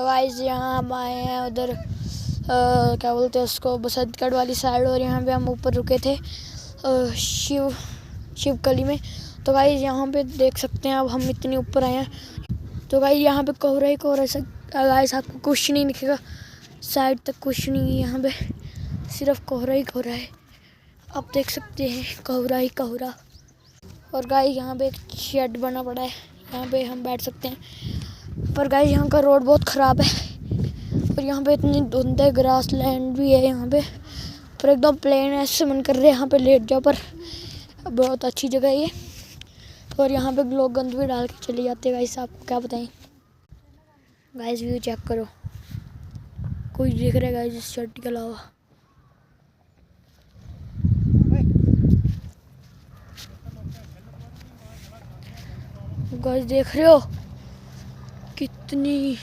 तो गाइस यहाँ हम आए हैं उधर क्या बोलते हैं उसको, बसंतगढ़ वाली साइड। और यहाँ पे हम ऊपर रुके थे शिवकली में। तो गाइस यहाँ पे देख सकते हैं अब हम इतनी ऊपर आए हैं। तो गाइस यहाँ पे कोहरा ही कोहरा है गाइस, आपको कुछ नहीं दिखेगा साइड तक, कुछ नहीं है यहाँ पे, सिर्फ कोहरा ही कोहरा है। आप देख सकते हैं कोहरा ही कोहरा। और गाइस यहाँ पे एक शेड बना पड़ा है, यहाँ पे हम बैठ सकते हैं। पर गाइस यहाँ का रोड बहुत ख़राब है और यहाँ पे इतनी धुंध है, ग्रास लैंड भी है यहाँ पे, पर एकदम प्लेन है। ऐसे मन कर रहे हैं यहाँ पे लेट जाओ, पर बहुत अच्छी जगह है ये। और यहाँ पे लोग गंद भी डाल के चले जाते हैं गाइस, आपको क्या बताएं। गाइस व्यू चेक करो, कोई देख रहा है गाइस इस शेड के अलावा। गाइस देख रहे हो कितनी